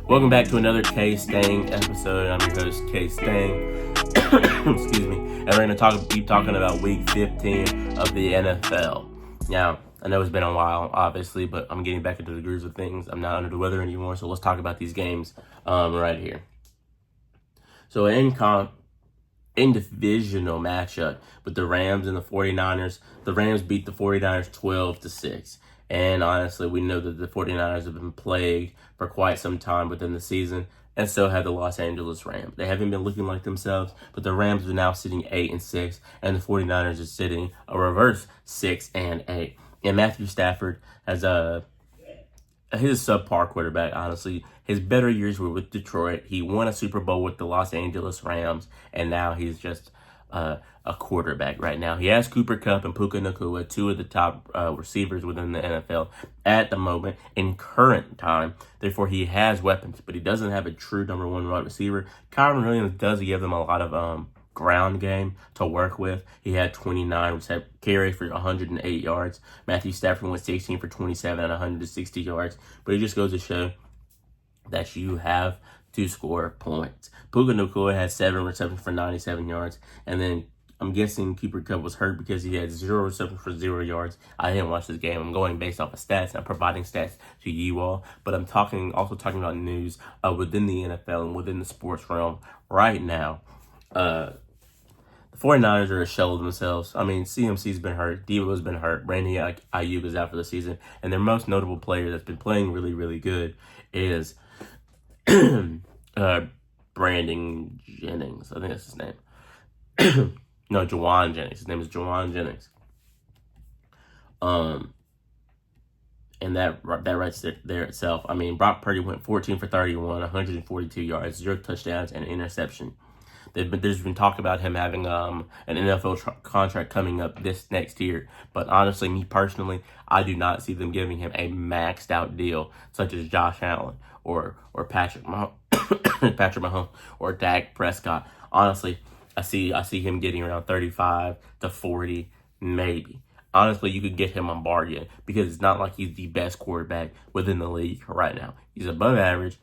Welcome back to another K-Stang episode. I'm your host, K-Stang. Excuse me. And we're going to keep talking about Week 15 of the NFL. Now, I know it's been a while, obviously, but I'm getting back into the grooves of things. I'm not under the weather anymore, so let's talk about these games right here. So in divisional matchup with the Rams and the 49ers, the Rams beat the 49ers 12-6. And honestly, we know that the 49ers have been plagued for quite some time within the season, and so have the Los Angeles Rams. They haven't been looking like themselves, but the Rams are now sitting 8-6, and the 49ers are sitting a reverse 6-8. And Matthew Stafford has his subpar quarterback, honestly. His better years were with Detroit. He won a Super Bowl with the Los Angeles Rams, and now he's just a quarterback right now. He has Cooper Kupp and Puka Nacua, two of the top receivers within the NFL at the moment in current time. Therefore, he has weapons, but he doesn't have a true number one wide receiver. Kyron Williams does give them a lot of ground game to work with. He had 29 carries for 108 yards. Matthew Stafford went 16 for 27 and 160 yards. But it just goes to show that you have to score points. Puka Nacua had 7 receptions for 97 yards. And then I'm guessing Cooper Kupp was hurt because he had 0 receptions for 0 yards. I didn't watch this game. I'm going based off of stats. I'm providing stats to you all. But I'm also talking about news within the NFL and within the sports realm right now. The 49ers are a shell of themselves. I mean, CMC's been hurt. Debo's been hurt. Brandon Ayuk is out for the season. And their most notable player that's been playing really, really good is Brandon Jennings. I think that's his name. No, Jawan Jennings. His name is Jawan Jennings. And that right there itself. I mean, Brock Purdy went 14 for 31, 142 yards, 0 touchdowns, and an interception. There's been talk about him having an NFL contract coming up this next year. But honestly, me personally, I do not see them giving him a maxed out deal such as Josh Allen or Patrick Mahomes or Dak Prescott. Honestly, I see him getting around 35 to 40, maybe. Honestly, you could get him on bargain because it's not like he's the best quarterback within the league right now. He's above average,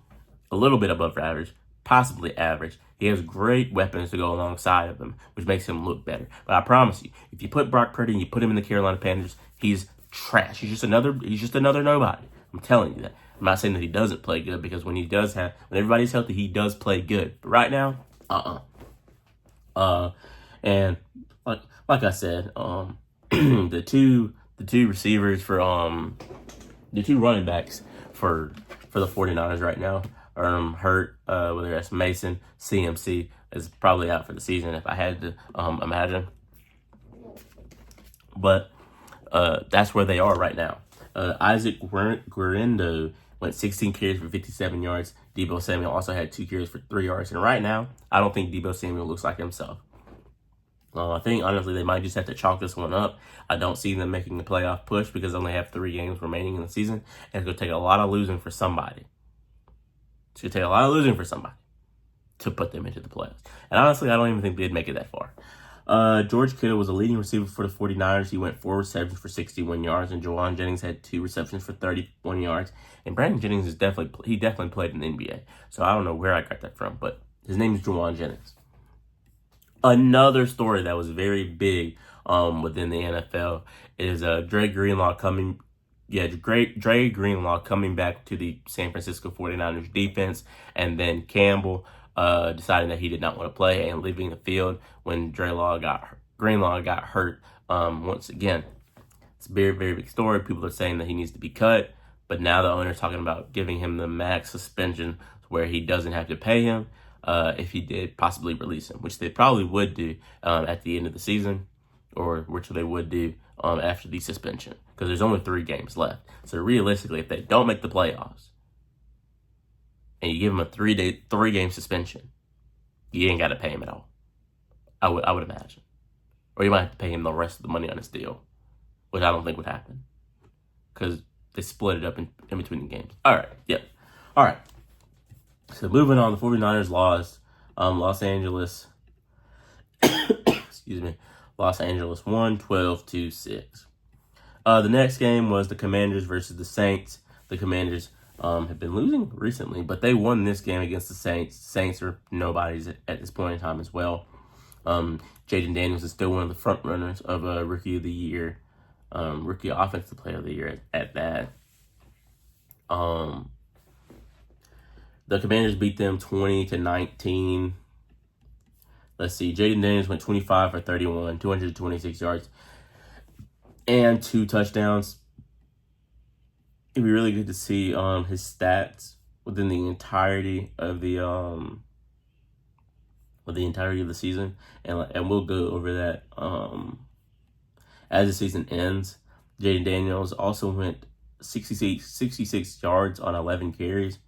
a little bit above average, possibly average. He has great weapons to go alongside of him, which makes him look better. But I promise you, if you put Brock Purdy and you put him in the Carolina Panthers, he's trash. He's just another nobody. I'm telling you that. I'm not saying that he doesn't play good because when everybody's healthy, he does play good. But right now, and like I said, the two receivers for the two running backs for the 49ers right now are hurt, whether that's Mason, CMC is probably out for the season if I had to imagine. But that's where they are right now. Isaac Guerendo went 16 carries for 57 yards. Deebo Samuel also had 2 carries for 3 yards. And right now, I don't think Deebo Samuel looks like himself. I think, honestly, they might just have to chalk this one up. I don't see them making the playoff push because they only have 3 games remaining in the season. And it's going to take a lot of losing for somebody. It's going to take a lot of losing for somebody to put them into the playoffs. And honestly, I don't even think they'd make it that far. George Kittle was a leading receiver for the 49ers. He went 4 receptions for 61 yards, and Jawan Jennings had 2 receptions for 31 yards. And Brandon Jennings definitely played in the NBA. So I don't know where I got that from, but his name is Jawan Jennings. Another story that was very big within the NFL is Dre Greenlaw coming back to the San Francisco 49ers defense, and then Campbell deciding that he did not want to play and leaving the field when Greenlaw got hurt once again. It's a very, very big story. People are saying that he needs to be cut, but now the owner's talking about giving him the max suspension where he doesn't have to pay him if he did possibly release him, which they probably would do at the end of the season, or which they would do after the suspension, because there's only 3 games left. So realistically, if they don't make the playoffs and you give him a 3-game suspension, you ain't got to pay him at all. I would imagine. Or you might have to pay him the rest of the money on his deal, which I don't think would happen because they split it up in between the games. All right. Yep. All right. So moving on, the 49ers lost. Los Angeles won 12-6. The next game was the Commanders versus the Saints. The Commanders have been losing recently, but they won this game against the Saints. Saints are nobodies at this point in time as well. Jaden Daniels is still one of the front runners of Rookie of the Year, Rookie Offensive Player of the Year at that. The Commanders beat them 20-19. Let's see. Jaden Daniels went 25 for 31, 226 yards, and 2 touchdowns. It'd be really good to see his stats within the entirety of the season, and we'll go over that as the season ends. Jaden Daniels also went 66 yards on 11 carries.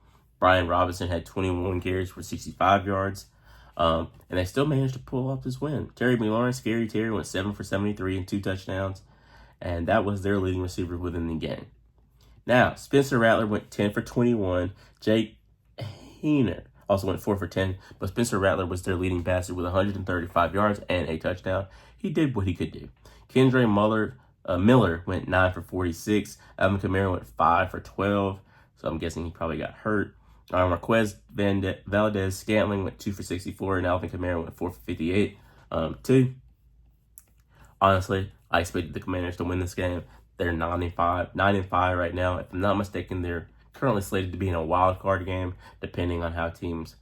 Brian Robinson had 21 carries for 65 yards. And they still managed to pull off this win. Terry McLaurin, Scary Terry, went 7 for 73 and 2 touchdowns. And that was their leading receiver within the game. Now, Spencer Rattler went 10 for 21. Jake Heener also went 4 for 10. But Spencer Rattler was their leading passer with 135 yards and a touchdown. He did what he could do. Kendre Miller went 9 for 46. Alvin Kamara went 5 for 12. So I'm guessing he probably got hurt. Marquez Valdez-Scantling went 2 for 64, and Alvin Kamara went 4 for 58. Honestly, I expected the Commanders to win this game. They're 9-5 right now. If I'm not mistaken, they're currently slated to be in a wild card game, depending on how teams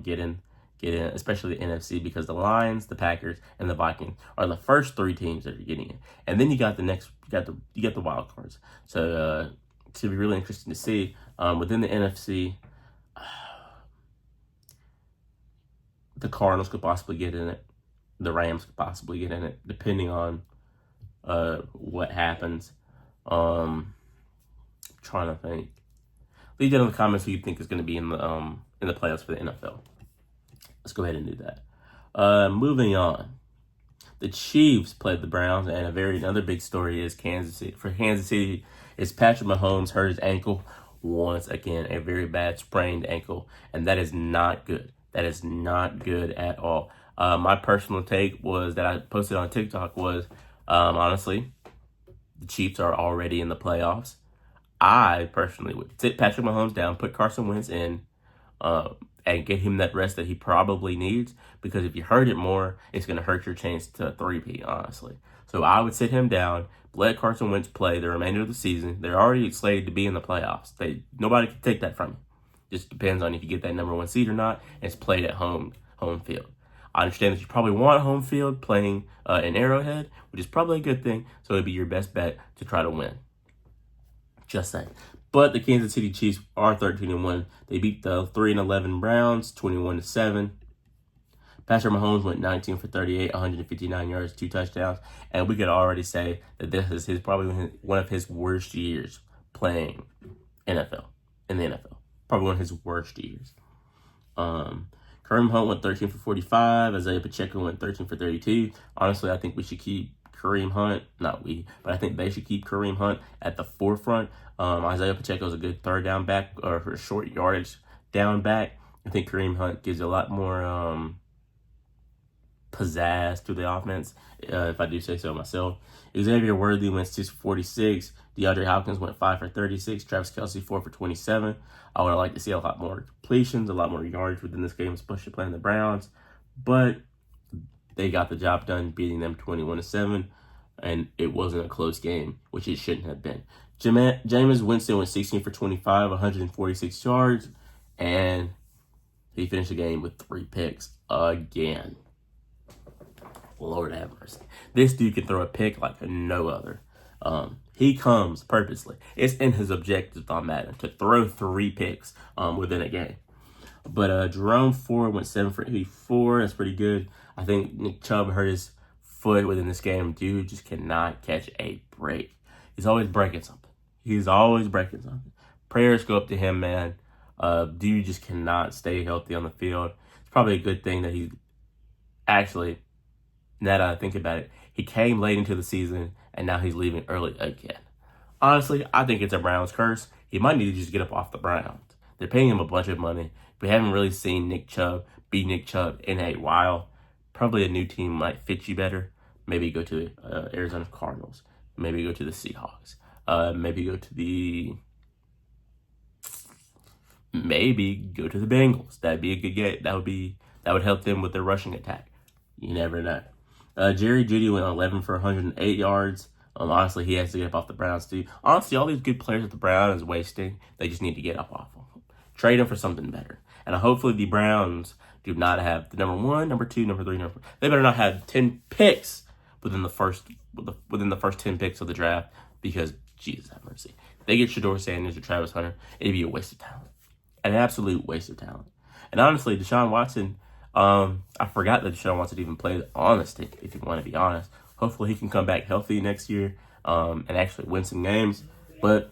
get in, especially the NFC, because the Lions, the Packers, and the Vikings are the first 3 teams that are getting in, and then you got the wild cards. So it's gonna be really interesting to see within the NFC. The Cardinals could possibly get in it. The Rams could possibly get in it, depending on what happens. Trying to think. Leave down in the comments who you think is going to be in the playoffs for the NFL. Let's go ahead and do that. Moving on. The Chiefs played the Browns, and another big story is Kansas City. For Kansas City, is Patrick Mahomes hurt his ankle once again, a very bad sprained ankle, and that is not good. That is not good at all. My personal take was that I posted on TikTok was, honestly, the Chiefs are already in the playoffs. I personally would sit Patrick Mahomes down, put Carson Wentz in, and get him that rest that he probably needs, because if you hurt it more, it's going to hurt your chance to 3-peat, honestly. So I would sit him down, let Carson Wentz play the remainder of the season. They're already slated to be in the playoffs. Nobody can take that from you. Just depends on if you get that number 1 seed or not. It's played at home field. I understand that you probably want home field playing in Arrowhead, which is probably a good thing. So it'd be your best bet to try to win. Just saying. But the Kansas City Chiefs are 13-1. They beat the 3-11 Browns 21-7. Patrick Mahomes went 19 for 38, 159 yards, 2 touchdowns, and we could already say that this is probably one of his worst years playing in the NFL. Probably one of his worst years. Kareem Hunt went 13 for 45. Isaiah Pacheco went 13 for 32. Honestly, I think we should keep Kareem Hunt. Not we, but I think they should keep Kareem Hunt at the forefront. Isaiah Pacheco is a good third down back, or for short yardage down back. I think Kareem Hunt gives a lot more pizzazz to the offense, if I do say so myself. Xavier Worthy went 6 for 46. DeAndre Hopkins went 5 for 36. Travis Kelce 4 for 27. I would like to see a lot more completions, a lot more yards within this game, especially playing the Browns. But they got the job done, beating them 21-7, and it wasn't a close game, which it shouldn't have been. Jameis Winston went 16 for 25, 146 yards, and he finished the game with 3 picks again. Lord have mercy. This dude can throw a pick like no other. He comes purposely. It's in his objectives on Madden to throw 3 picks within a game. But Jerome Ford went 7 for 84. That's pretty good. I think Nick Chubb hurt his foot within this game. Dude just cannot catch a break. He's always breaking something. Prayers go up to him, man. Dude just cannot stay healthy on the field. It's probably a good thing that he actually, now that I think about it, he came late into the season, and now he's leaving early again. Honestly, I think it's a Browns curse. He might need to just get up off the Browns. They're paying him a bunch of money. We haven't really seen Nick Chubb be Nick Chubb in a while. Probably a new team might fit you better. Maybe go to the Arizona Cardinals. Maybe go to the Seahawks. Maybe go to the maybe go to the Bengals. That'd be a good get. That would help them with their rushing attack. You never know. Jerry Jeudy went 11 for 108 yards. Honestly, he has to get up off the Browns too. Honestly, all these good players at the Browns is wasting. They just need to get up off of them. Trade them for something better. And hopefully the Browns do not have the number 1, number 2, number 3, number 4. They better not have 10 picks within the first 10 picks of the draft, because Jesus have mercy. If they get Shedeur Sanders or Travis Hunter, it'd be a waste of talent. An absolute waste of talent. And honestly, Deshaun Watson, I forgot that Deshaun Watson even played on the stick, if you want to be honest. Hopefully he can come back healthy next year and actually win some games. But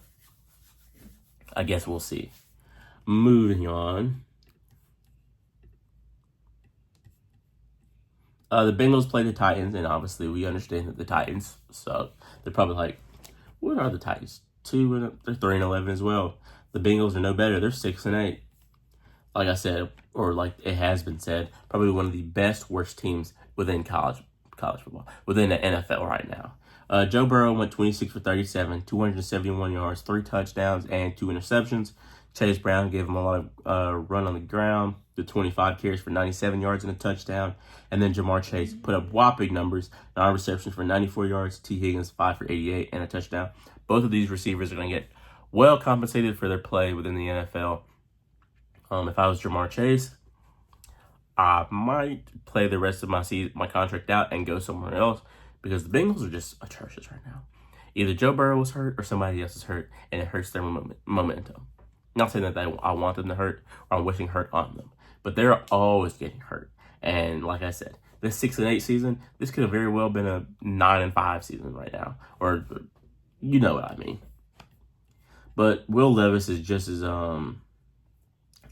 I guess we'll see. Moving on. The Bengals play the Titans, and obviously we understand that the Titans suck. They're probably like, what are the Titans? They're 3-11 as well. The Bengals are no better. They're 6-8. Like I said, or like it has been said, probably one of the best, worst teams within college football, within the NFL right now. Joe Burrow went 26 for 37, 271 yards, 3 touchdowns, and 2 interceptions. Chase Brown gave him a lot of run on the ground, the 25 carries for 97 yards and a touchdown. And then Jamar Chase put up whopping numbers, 9 receptions for 94 yards, T. Higgins 5 for 88 and a touchdown. Both of these receivers are going to get well compensated for their play within the NFL. If I was Jamar Chase, I might play the rest of my contract out and go somewhere else, because the Bengals are just atrocious right now. Either Joe Burrow was hurt or somebody else is hurt, and it hurts their momentum. Not saying that I want them to hurt or I'm wishing hurt on them, but they're always getting hurt. And like I said, this 6-8 season, this could have very well been a 9-5 season right now, or you know what I mean. But Will Levis is just as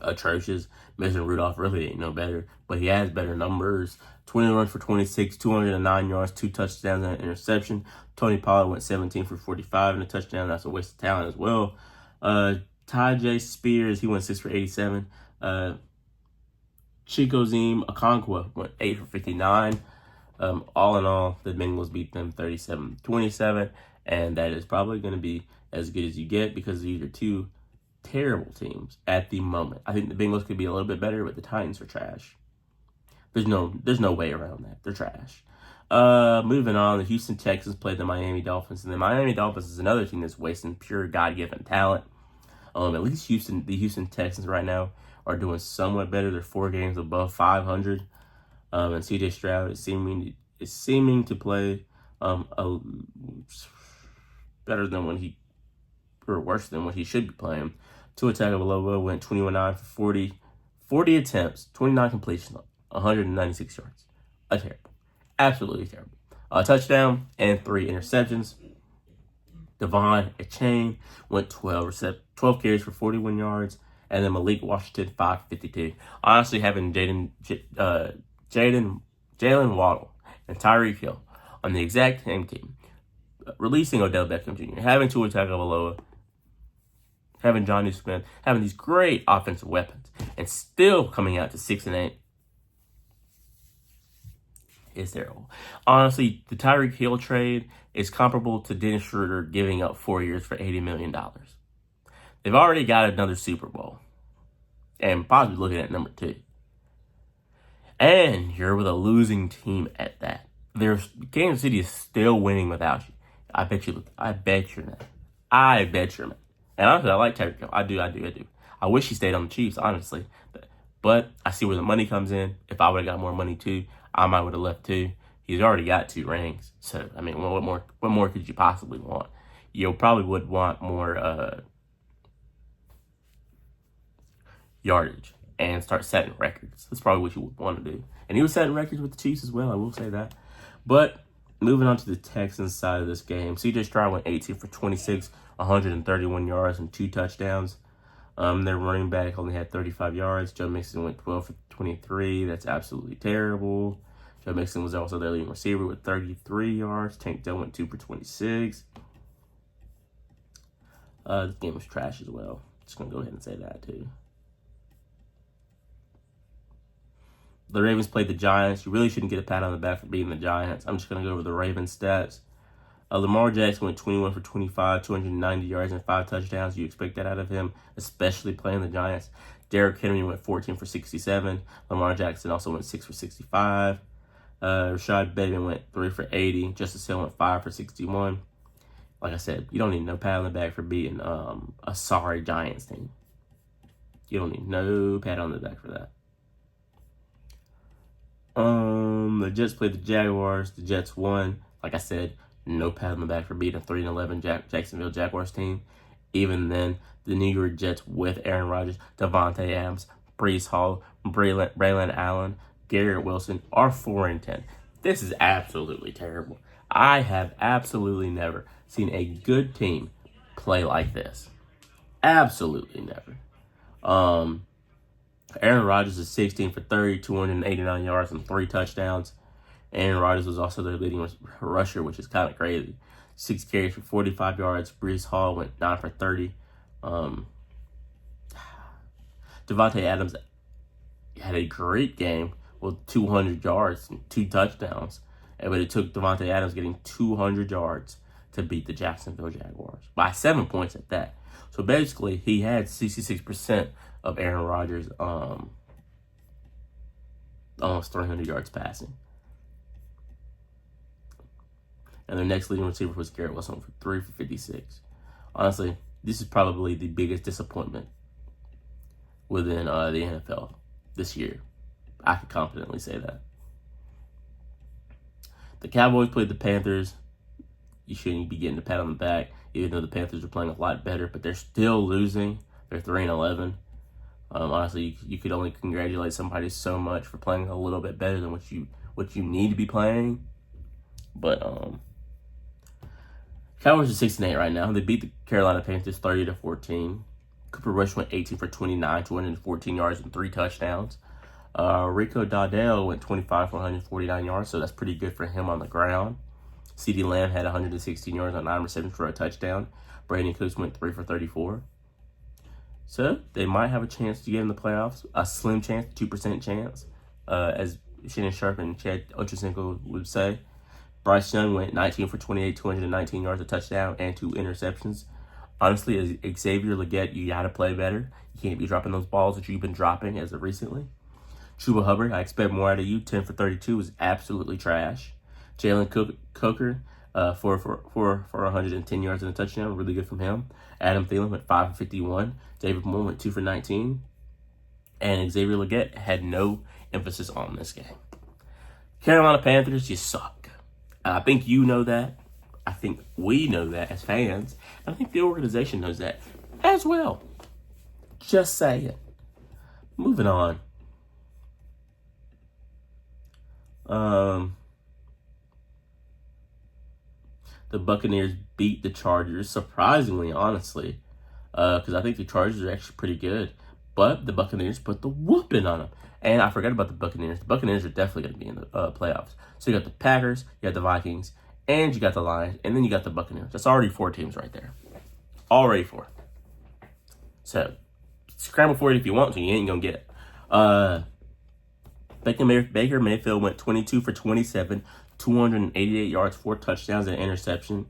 atrocious. Mason Rudolph really ain't no better, but he has better numbers. 21 for 26, 209 yards, 2 touchdowns, and an interception. Tony Pollard went 17 for 45 and a touchdown. That's a waste of talent as well. Ty J. Spears, he went 6 for 87. Chikozim Okonkwo went 8 for 59. All in all, the Bengals beat them 37-27, and that is probably going to be as good as you get, because these are two terrible teams at the moment. I think the Bengals could be a little bit better, but the Titans are trash. There's no way around that. They're trash. Moving on, the Houston Texans played the Miami Dolphins, and the Miami Dolphins is another team that's wasting pure God-given talent. At least the Houston Texans right now are doing somewhat better. They're 4 games above 500. And CJ Stroud is seeming to play better than worse than what he should be playing. Tua Tagovailoa went 21-9 for 40 attempts, 29 completions, 196 yards. Absolutely terrible. A touchdown and 3 interceptions. Devon Achane went 12 carries for 41 yards, and then Malik Washington 552. Honestly, having Jalen Waddle and Tyreek Hill on the exact same team, releasing Odell Beckham Jr., having Tua Tagovailoa, having Johnny Smith, having these great offensive weapons, and still coming out to 6-8 is terrible. Honestly, the Tyreek Hill trade is comparable to Dennis Schroeder giving up 4 years for $80 million. They've already got another Super Bowl, and possibly looking at number 2. And you're with a losing team at that. Kansas City is still winning without you. I bet you're not. And honestly, I like Tyreek Hill. I do. I wish he stayed on the Chiefs, honestly. But I see where the money comes in. If I would have got more money too, I might would have left too. He's already got 2 rings. So, I mean, what more could you possibly want? You probably would want more yardage and start setting records. That's probably what you would want to do. And he was setting records with the Chiefs as well, I will say that. But moving on to the Texans side of this game, CJ Stroud went 18 for 26, 131 yards and 2 touchdowns. Their running back only had 35 yards. Joe Mixon went 12 for 23. That's absolutely terrible. Joe Mixon was also their leading receiver with 33 yards. Tank Dell went 2 for 26. This game was trash as well. Just going to go ahead and say that too. The Ravens played the Giants. You really shouldn't get a pat on the back for beating the Giants. I'm just going to go over the Ravens stats. Lamar Jackson went 21 for 25, 290 yards and 5 touchdowns. You expect that out of him, especially playing the Giants. Derrick Henry went 14 for 67. Lamar Jackson also went 6 for 65. Rashad Bateman went 3 for 80. Justice Hill went 5 for 61. Like I said, you don't need no pat on the back for beating a sorry Giants team. You don't need no pat on the back for that. The Jets played the Jaguars. The Jets won. Like I said, no pat on the back for beating a 3-11 Jacksonville Jaguars team. Even then, the New York Jets with Aaron Rodgers, Devontae Adams, Breece Hall, Braylon Allen, Garrett Wilson are 4-10. This is absolutely terrible. I have absolutely never seen a good team play like this. Absolutely never. Aaron Rodgers is 16 for 30, 289 yards and 3 touchdowns. Aaron Rodgers was also their leading rusher, which is kind of crazy. 6 carries for 45 yards. Breece Hall went 9 for 30. Devontae Adams had a great game with 200 yards and 2 touchdowns. But it took Devontae Adams getting 200 yards to beat the Jacksonville Jaguars by 7 points at that. So basically, he had 66% of Aaron Rodgers' almost 300 yards passing. And their next leading receiver was Garrett Wilson for 3 for 56. Honestly, this is probably the biggest disappointment within the NFL this year. I can confidently say that. The Cowboys played the Panthers. You shouldn't be getting a pat on the back, even though the Panthers are playing a lot better, but they're still losing. They're 3-11. Honestly, you could only congratulate somebody so much for playing a little bit better than what you need to be playing. But Cowboys are 6-8 right now. They beat the Carolina Panthers 30-14. Cooper Rush went 18 for 29, 214 yards and 3 touchdowns. Rico Dowdle went 25 for 149 yards, so that's pretty good for him on the ground. CeeDee Lamb had 116 yards on 9 receptions for a touchdown. Brandon Cooks went 3 for 34. So they might have a chance to get in the playoffs. A slim chance, 2% chance, as Shannon Sharp and Chad Ochocinco would say. Bryce Young went 19 for 28, 219 yards, a touchdown, and 2 interceptions. Honestly, as Xavier Legette, you got to play better. You can't be dropping those balls that you've been dropping as of recently. Chuba Hubbard, I expect more out of you. 10 for 32 is absolutely trash. Jalen Coker, 4 for 110 yards and a touchdown. Really good from him. Adam Thielen went 5 for 51. David Moore went 2 for 19. And Xavier Legette had no emphasis on this game. Carolina Panthers, you suck. I think you know that. I think we know that as fans. I think the organization knows that as well. Just saying. Moving on. The Buccaneers beat the Chargers, surprisingly, honestly, because I think the Chargers are actually pretty good. But the Buccaneers put the whooping on them. And I forgot about the Buccaneers. The Buccaneers are definitely going to be in the playoffs. So you got the Packers, you got the Vikings, and you got the Lions, and then you got the Buccaneers. That's already 4 teams right there. Already 4. So, scramble for it if you want to. You ain't going to get it. Baker Mayfield went 22 for 27, 288 yards, 4 touchdowns, and an interception.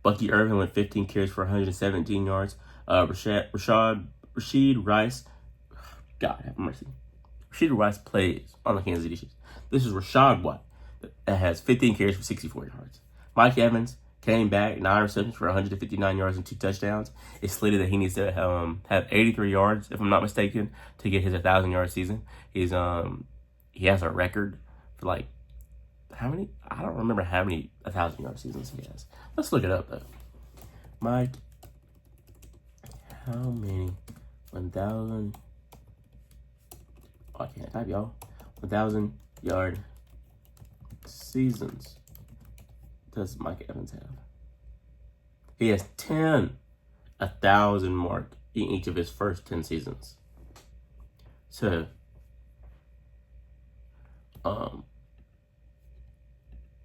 Bucky Irvin went 15 carries for 117 yards. Rashid Rice, God have mercy. Rashid Rice plays on the Kansas City Chiefs. This is Rashad White that has 15 carries for 64 yards. Mike Evans came back, 9 receptions for 159 yards and 2 touchdowns. It's slated that he needs to have 83 yards, if I'm not mistaken, to get his 1,000-yard season. He has a record for like, how many? I don't remember how many 1,000-yard seasons he has. Let's look it up, though. Mike, how many 1,000? Oh, I can't type, y'all. 1,000-yard seasons does Mike Evans have? He has 10 1,000 mark in each of his first 10 seasons. So,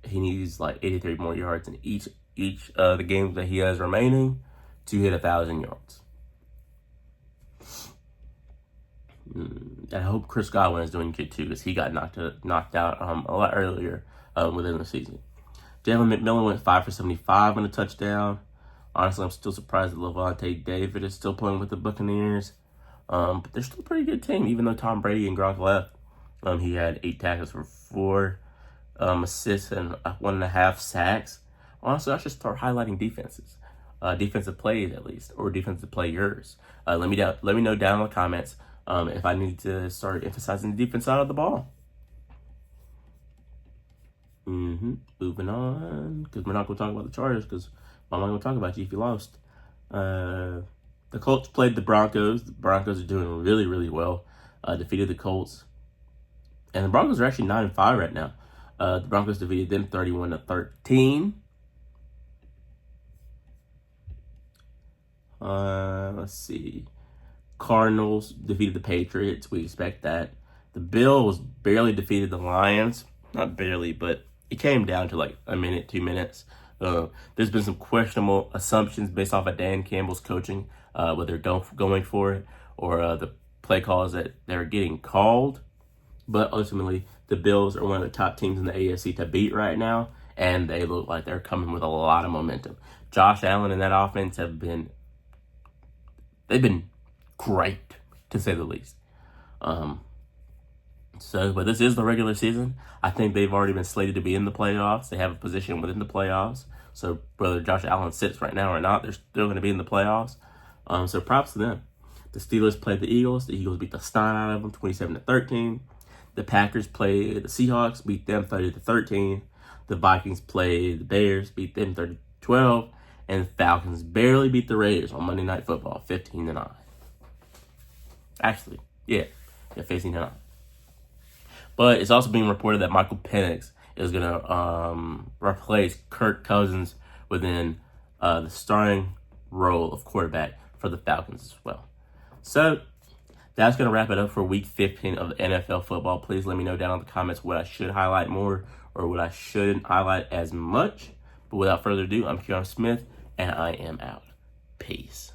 he needs like 83 more yards in each the games that he has remaining to hit 1,000 yards. I hope Chris Godwin is doing good too, because he got knocked out a lot earlier within the season. Jalen McMillan went 5 for 75 on a touchdown. Honestly, I'm still surprised that Levante David is still playing with the Buccaneers. But they're still a pretty good team, even though Tom Brady and Gronk left. He had 8 tackles for 4 assists and 1.5 sacks. Honestly, I should start highlighting defenses, defensive plays at least, or defensive players. Let me know down in the comments if I need to start emphasizing the defense side of the ball. Moving on, because we're not going to talk about the Chargers, because I'm not going to talk about you if you lost. The Colts played the Broncos. The Broncos are doing really, really well. Defeated the Colts. And the Broncos are actually 9-5 right now. The Broncos defeated them 31-13. Let's see. Cardinals defeated the Patriots. We expect that. The Bills barely defeated the Lions. Not barely, but it came down to like a minute, 2 minutes. There's been some questionable assumptions based off of Dan Campbell's coaching, whether they're going for it or the play calls that they're getting called. But ultimately, the Bills are one of the top teams in the AFC to beat right now, and they look like they're coming with a lot of momentum. Josh Allen and that offense they've been great, to say the least. But this is the regular season. I think they've already been slated to be in the playoffs. They have a position within the playoffs. So whether Josh Allen sits right now or not, they're still going to be in the playoffs. So props to them. The Steelers played the Eagles. The Eagles beat the stein out of them, 27-13. The Packers played the Seahawks, beat them 30-13. The Vikings played the Bears, beat them 30-12. And the Falcons barely beat the Raiders on Monday Night Football, 15-9. Actually, yeah, 15-9. But it's also being reported that Michael Penix is going to replace Kirk Cousins within the starting role of quarterback for the Falcons as well. So that's going to wrap it up for Week 15 of the NFL football. Please let me know down in the comments what I should highlight more or what I shouldn't highlight as much. But without further ado, I'm Keon Smith, and I am out. Peace.